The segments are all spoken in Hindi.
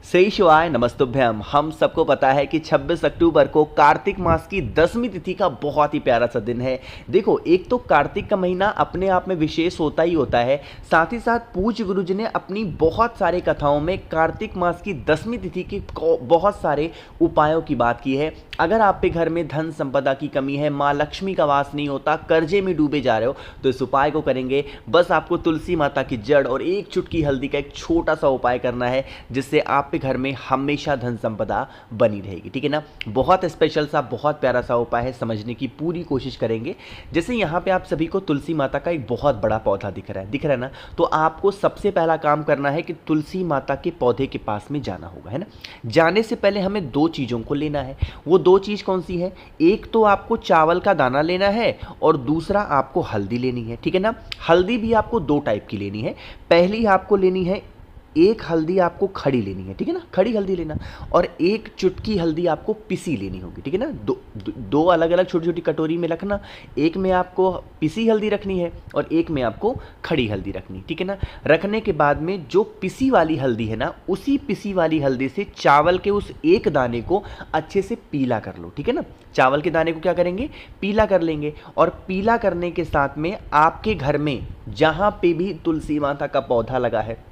सही शिवाय नमस्तुभ्यम। हम सबको पता है कि 26 अक्टूबर को कार्तिक मास की 10वीं तिथि का बहुत ही प्यारा सा दिन है। देखो, एक तो कार्तिक का महीना अपने आप में विशेष होता ही होता है, साथ ही साथ पूज्य गुरु जी ने अपनी बहुत सारे कथाओं में कार्तिक मास की 10वीं तिथि के बहुत सारे उपायों की बात की है। अगर आप पे घर में धन संपदा की कमी है, माँ लक्ष्मी का वास नहीं होता, कर्जे में डूबे जा रहे हो, तो इस उपाय को करेंगे। बस आपको तुलसी माता की जड़ और एक चुटकी हल्दी का एक छोटा सा उपाय करना है, जिससे आप पे घर में हमेशा धन संपदा बनी रहेगी। ठीक है ना। बहुत स्पेशल सा, बहुत प्यारा सा उपाय है, समझने की पूरी कोशिश करेंगे। जैसे यहाँ पे आप सभी को तुलसी माता का एक बहुत बड़ा पौधा दिख रहा है ना। तो आपको सबसे पहला काम करना है कि तुलसी माता के पौधे के पास में जाना होगा, है ना। जाने से पहले हमें दो चीज़ों को लेना है। वो दो चीज़ कौन सी है? एक तो आपको चावल का दाना लेना है और दूसरा आपको हल्दी लेनी है। ठीक है ना। हल्दी भी आपको दो टाइप की लेनी है। पहली आपको लेनी है, एक हल्दी आपको खड़ी लेनी है, ठीक है ना, खड़ी हल्दी लेना, और एक चुटकी हल्दी आपको पिसी लेनी होगी। ठीक है ना। दो अलग अलग छोटी छोटी कटोरी में रखना। एक में आपको पिसी हल्दी रखनी है और एक में आपको खड़ी हल्दी रखनी। ठीक है ना। रखने के बाद में जो पिसी वाली हल्दी है ना, उसी पिसी वाली हल्दी से चावल के उस एक दाने को अच्छे से पीला कर लो। ठीक है ना। चावल के दाने को क्या करेंगे? पीला कर लेंगे। और पीला करने के साथ में आपके घर में जहाँ पे भी तुलसी माता का पौधा लगा है,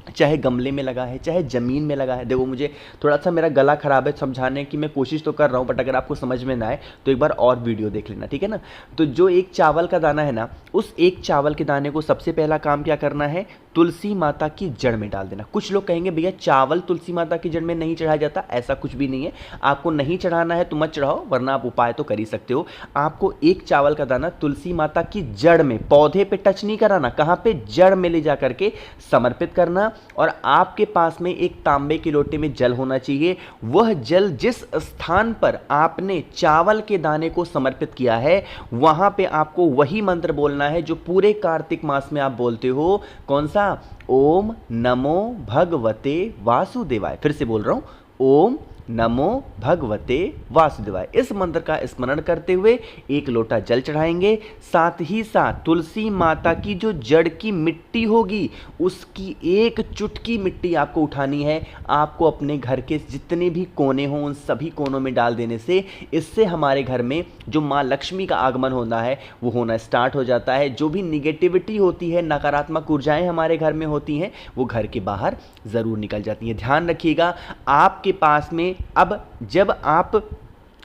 चाहे गमले में लगा है, चाहे ज़मीन में लगा है। देखो, मुझे थोड़ा सा मेरा गला ख़राब है, समझाने की मैं कोशिश तो कर रहा हूँ, बट अगर आपको समझ में ना आए तो एक बार और वीडियो देख लेना। ठीक है ना। तो जो एक चावल का दाना है ना, उस एक चावल के दाने को सबसे पहला काम क्या करना है? तुलसी माता की जड़ में डाल देना। कुछ लोग कहेंगे भैया चावल तुलसी माता की जड़ में नहीं चढ़ाया जाता, ऐसा कुछ भी नहीं है। आपको नहीं चढ़ाना है तो मत चढ़ाओ, वरना आप उपाय तो कर ही सकते हो। आपको एक चावल का दाना तुलसी माता की जड़ में, पौधे पे टच नहीं कराना, कहाँ पे? जड़ में ले जा करके समर्पित करना। और आपके पास में एक तांबे के लोटे में जल होना चाहिए। वह जल जिस स्थान पर आपने चावल के दाने को समर्पित किया है, वहां पे आपको वही मंत्र बोलना है जो पूरे कार्तिक मास में आप बोलते हो। कौन सा? ओम नमो भगवते वासुदेवाय। फिर से बोल रहा हूं, ओम नमो भगवते वासुदेवाय। इस मंत्र का स्मरण करते हुए एक लोटा जल चढ़ाएंगे। साथ ही साथ तुलसी माता की जो जड़ की मिट्टी होगी, उसकी एक चुटकी मिट्टी आपको उठानी है। आपको अपने घर के जितने भी कोने हों, उन सभी कोनों में डाल देने से, इससे हमारे घर में जो माँ लक्ष्मी का आगमन होना है वो होना स्टार्ट हो जाता है। जो भी निगेटिविटी होती है, नकारात्मक ऊर्जाएं हमारे घर में होती हैं, वो घर के बाहर ज़रूर निकल जाती हैं। ध्यान रखिएगा, आपके पास में अब जब आप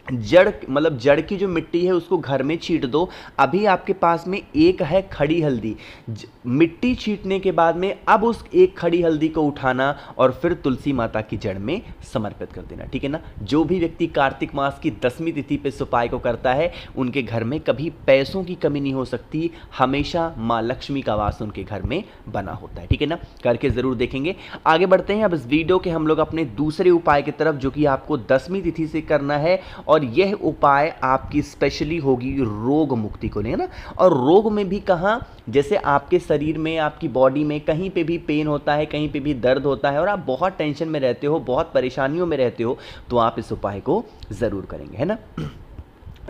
जड़ की जो मिट्टी है उसको घर में छींट दो। अभी आपके पास में एक है खड़ी हल्दी। मिट्टी छींटने के बाद में अब उस एक खड़ी हल्दी को उठाना और फिर तुलसी माता की जड़ में समर्पित कर देना। ठीक है ना। जो भी व्यक्ति कार्तिक मास की 10वीं तिथि पे इस उपाय को करता है, उनके घर में कभी पैसों की कमी नहीं हो सकती। हमेशा माँ लक्ष्मी का वास उनके घर में बना होता है। ठीक है ना। करके जरूर देखेंगे। आगे बढ़ते हैं अब इस वीडियो के हम लोग अपने दूसरे उपाय की तरफ, जो कि आपको 10वीं तिथि से करना है। और यह उपाय आपकी स्पेशली होगी रोग मुक्ति को, नहीं है ना। और रोग में भी कहाँ? जैसे आपके शरीर में, आपकी बॉडी में कहीं पे भी पेन होता है, कहीं पे भी दर्द होता है और आप बहुत टेंशन में रहते हो, बहुत परेशानियों में रहते हो, तो आप इस उपाय को ज़रूर करेंगे, है ना।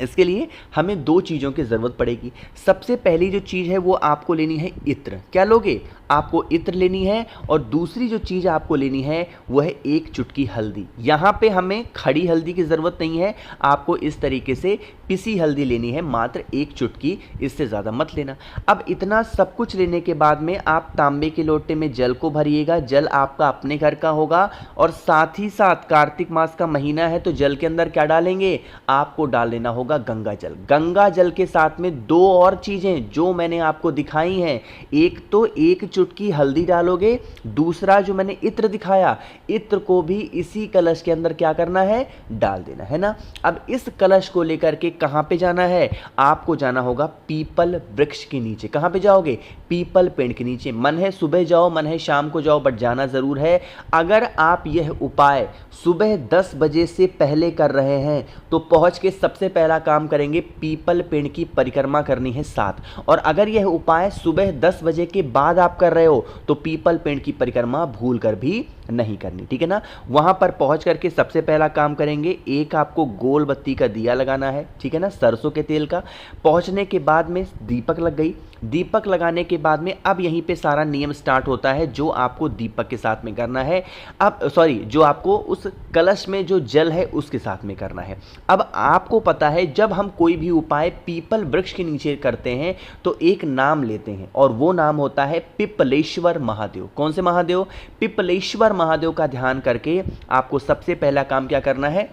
इसके लिए हमें दो चीज़ों की ज़रूरत पड़ेगी। सबसे पहली जो चीज़ है वो आपको लेनी है इत्र। क्या लोगे? आपको इत्र लेनी है। और दूसरी जो चीज़ आपको लेनी है वह है एक चुटकी हल्दी। यहाँ पे हमें खड़ी हल्दी की ज़रूरत नहीं है, आपको इस तरीके से पिसी हल्दी लेनी है, मात्र एक चुटकी, इससे ज़्यादा मत लेना। अब इतना सब कुछ लेने के बाद में आप तांबे के लोटे में जल को भरिएगा। जल आपका अपने घर का होगा। और साथ ही साथ कार्तिक मास का महीना है, तो जल के अंदर क्या डालेंगे? आपको डाल लेना होगा गंगा जल। गंगा जल के साथ में दो और चीज़ें जो मैंने आपको दिखाई हैं, एक तो एक चुटकी हल्दी डालोगे, दूसरा जो मैंने इत्र दिखाया, इत्र को भी इसी कलश के अंदर क्या करना है? डाल देना, है ना। अब इस कलश को लेकर के कहाँ पे जाना है? आपको जाना होगा पीपल वृक्ष के नीचे। कहाँ पे जाओगे? पीपल पेड़ के नीचे। मन है सुबह जाओ, मन है शाम को जाओ, बट जाना ज़रूर है। अगर आप यह उपाय सुबह 10 बजे से पहले कर रहे हैं तो पहुँच के सबसे पहला काम करेंगे, पीपल पेड़ की परिक्रमा करनी है 7। और अगर यह उपाय सुबह 10 बजे के बाद आप कर रहे हो तो पीपल पेड़ की परिक्रमा भूल कर भी नहीं करनी, ठीक है ना। वहां पर पहुंच करके सबसे पहला काम करेंगे, एक आपको गोल बत्ती का दिया लगाना है, ठीक है ना, सरसों के तेल का। पहुंचने के बाद में दीपक लग गई, दीपक लगाने के बाद में अब यहीं पे सारा नियम स्टार्ट होता है जो आपको दीपक के साथ में करना है। अब जो आपको उस कलश में जो जल है उसके साथ में करना है। अब आपको पता है जब हम कोई भी उपाय पीपल वृक्ष के नीचे करते हैं तो एक नाम लेते हैं और वो नाम होता है पिपलेश्वर महादेव। कौन से महादेव? पिपलेश्वर महादेव का ध्यान करके आपको सबसे पहला काम क्या करना है,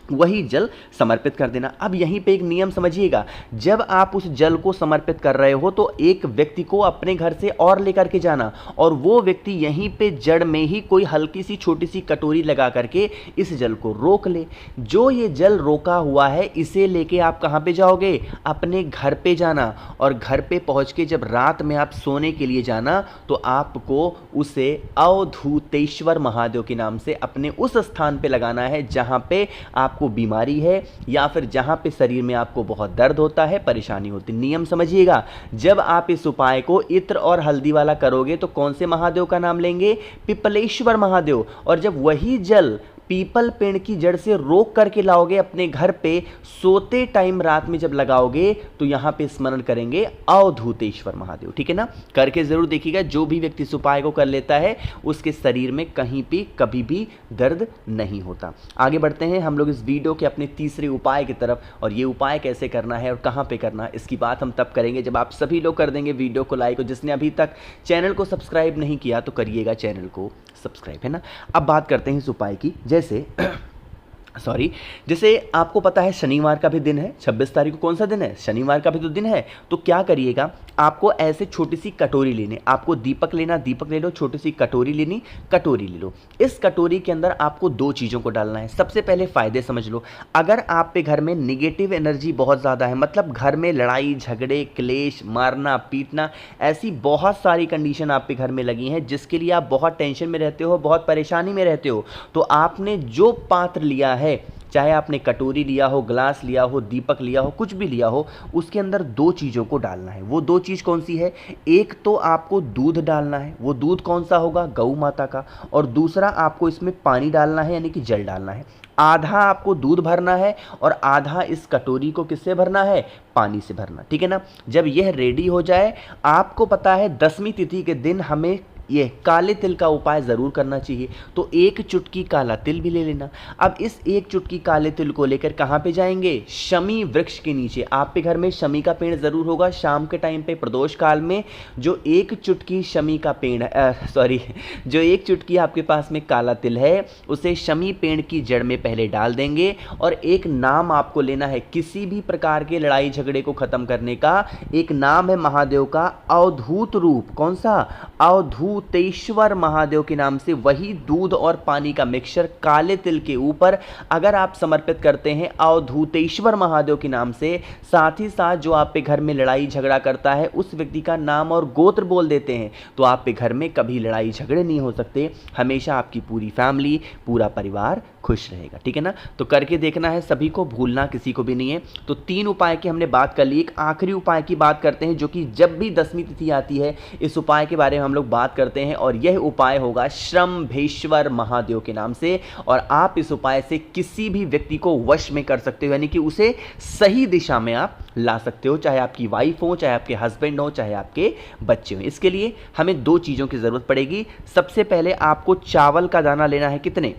वही जल समर्पित कर देना। अब यहीं पे एक नियम समझिएगा, जब आप उस जल को समर्पित कर रहे हो तो एक व्यक्ति को अपने घर से और लेकर के जाना और वो व्यक्ति यहीं पे जड़ में ही कोई हल्की सी छोटी सी कटोरी लगा करके इस जल को रोक ले। जो ये जल रोका हुआ है इसे लेके आप कहाँ पे जाओगे? अपने घर पे जाना, और घर पे पहुँच के जब रात में आप सोने के लिए जाना तो आपको उसे अवधूतेश्वर महादेव के नाम से अपने उस स्थान पे लगाना है जहाँ पे आपको बीमारी है या फिर जहां पे शरीर में आपको बहुत दर्द होता है, परेशानी होती है। नियम समझिएगा, जब आप इस उपाय को इत्र और हल्दी वाला करोगे तो कौन से महादेव का नाम लेंगे? पिपलेश्वर महादेव। और जब वही जल पीपल पेड़ की जड़ से रोक करके लाओगे अपने घर पे, सोते टाइम रात में जब लगाओगे तो यहां पे स्मरण करेंगे अवधूतेश्वर महादेव, ठीक है ना। करके जरूर देखिएगा, जो भी व्यक्ति इस उपाय को कर लेता है उसके शरीर में कहीं भी कभी भी दर्द नहीं होता। आगे बढ़ते हैं हम लोग इस वीडियो के अपने तीसरे उपाय की तरफ, और ये उपाय कैसे करना है और कहां पे करना है इसकी बात हम तब करेंगे जब आप सभी लोग कर देंगे वीडियो को लाइक, और जिसने अभी तक चैनल को सब्सक्राइब नहीं किया तो करिएगा चैनल को सब्सक्राइब, है ना। अब बात करते हैं इस उपाय की। जैसे आपको पता है शनिवार का भी दिन है, 26 तारीख को कौन सा दिन है? शनिवार का भी तो दिन है। तो क्या करिएगा, आपको ऐसे छोटी सी कटोरी लेनी, आपको दीपक लेना, दीपक ले लो, छोटी सी कटोरी लेनी, कटोरी ले लो। इस कटोरी के अंदर आपको दो चीज़ों को डालना है। सबसे पहले फायदे समझ लो, अगर आप पे घर में निगेटिव एनर्जी बहुत ज़्यादा है, मतलब घर में लड़ाई झगड़े क्लेश मारना पीटना ऐसी बहुत सारी कंडीशन आप पे घर में लगी हैं जिसके लिए आप बहुत टेंशन में रहते हो, बहुत परेशानी में रहते हो, तो आपने जो पात्र लिया है, चाहे आपने कटोरी लिया हो, ग्लास लिया हो, दीपक लिया हो, कुछ भी लिया हो, उसके अंदर दो चीज़ों को डालना है। वो दो चीज़ कौन सी है? एक तो आपको दूध डालना है, वो दूध कौन सा होगा? गौ माता का। और दूसरा आपको इसमें पानी डालना है, यानी कि जल डालना है। आधा आपको दूध भरना है और आधा इस कटोरी को किससे भरना है? पानी से भरना, ठीक है ना। जब यह रेडी हो जाए, आपको पता है 10वीं तिथि के दिन हमें ये काले तिल का उपाय ज़रूर करना चाहिए, तो एक चुटकी काला तिल भी ले लेना। अब इस एक चुटकी काले तिल को लेकर कहाँ पे जाएंगे? शमी वृक्ष के नीचे। आप पे घर में शमी का पेड़ ज़रूर होगा। शाम के टाइम पे प्रदोष काल में जो एक चुटकी शमी का पेड़ जो एक चुटकी आपके पास में काला तिल है उसे शमी पेड़ की जड़ में पहले डाल देंगे, और एक नाम आपको लेना है किसी भी प्रकार के लड़ाई झगड़े को ख़त्म करने का। एक नाम है महादेव का अवधूत रूप। कौन सा? अवधूतेश्वर महादेव के नाम से वही दूध और पानी का मिक्सचर काले तिल के ऊपर अगर आप समर्पित करते हैं अवधूतेश्वर महादेव के नाम से, साथ ही साथ जो आप पे घर में लड़ाई झगड़ा करता है उस व्यक्ति का नाम और गोत्र बोल देते हैं, तो आप पे घर में कभी लड़ाई झगड़े नहीं हो सकते। हमेशा आपकी पूरी फैमिली, पूरा परिवार खुश रहेगा, ठीक है ना। तो करके देखना है, सभी को भूलना किसी को भी नहीं है। तो 3 उपाय की हमने बात कर ली। एक आखिरी उपाय की बात करते हैं जो कि जब भी 10वीं तिथि आती है इस उपाय के बारे में हम लोग बात करते हैं, और यह उपाय होगा श्रम्भेश्वर महादेव के नाम से। और आप इस उपाय से किसी भी व्यक्ति को वश में कर सकते हो, यानी कि उसे सही दिशा में आप ला सकते हो, चाहे आपकी वाइफ हो, चाहे आपके हस्बैंड हो, चाहे आपके बच्चे हो। इसके लिए हमें 2 चीज़ों की ज़रूरत पड़ेगी। सबसे पहले आपको चावल का दाना लेना है, कितने?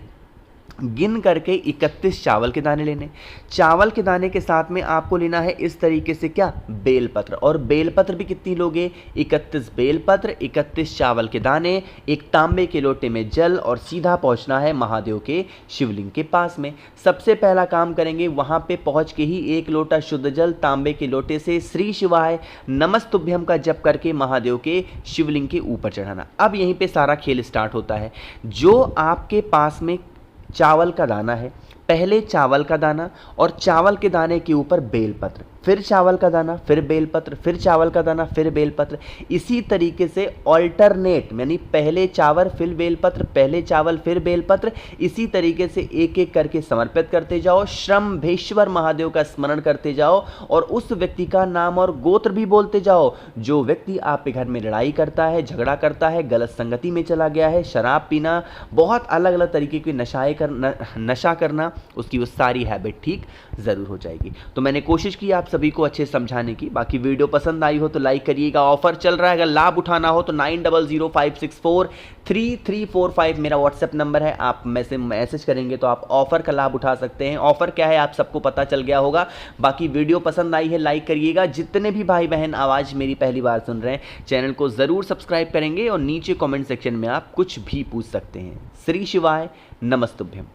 गिन करके 31 चावल के दाने लेने। चावल के दाने के साथ में आपको लेना है इस तरीके से क्या? बेलपत्र। और बेलपत्र भी कितनी लोगे? 31 बेलपत्र, 31 चावल के दाने, एक तांबे के लोटे में जल, और सीधा पहुंचना है महादेव के शिवलिंग के पास में। सबसे पहला काम करेंगे, वहां पे पहुंच के ही 1 लोटा शुद्ध जल तांबे के लोटे से श्री शिवाय नमस्तुभ्यम का जप करके महादेव के शिवलिंग के ऊपर चढ़ाना। अब यहीं पे सारा खेल स्टार्ट होता है। जो आपके पास में चावल का दाना है, पहले चावल का दाना और चावल के दाने के ऊपर बेलपत्र, फिर चावल का दाना, फिर बेलपत्र, फिर चावल का दाना, फिर बेलपत्र। इसी तरीके से ऑल्टरनेट, यानी पहले चावल फिर बेलपत्र, पहले चावल फिर बेलपत्र, इसी तरीके से एक एक करके समर्पित करते जाओ। शंभेश्वर महादेव का स्मरण करते जाओ और उस व्यक्ति का नाम और गोत्र भी बोलते जाओ जो व्यक्ति आपके घर में लड़ाई करता है, झगड़ा करता है, गलत संगति में चला गया है, शराब पीना, बहुत अलग अलग तरीके की नशा करना, उसकी वो सारी हैबिट ठीक ज़रूर हो जाएगी। तो मैंने कोशिश की आप सभी को अच्छे समझाने की। बाकी वीडियो पसंद आई हो तो लाइक करिएगा। ऑफर चल रहा है, अगर लाभ उठाना हो तो 9005643345 मेरा व्हाट्सएप नंबर है। आप मैसेज करेंगे तो आप ऑफर का लाभ उठा सकते हैं। ऑफर क्या है आप सबको पता चल गया होगा। बाकी वीडियो पसंद आई है लाइक करिएगा। जितने भी भाई बहन आवाज़ मेरी पहली बार सुन रहे हैं, चैनल को ज़रूर सब्सक्राइब करेंगे और नीचे कमेंट सेक्शन में आप कुछ भी पूछ सकते हैं। श्री शिवाय नमस्तुभ्यम।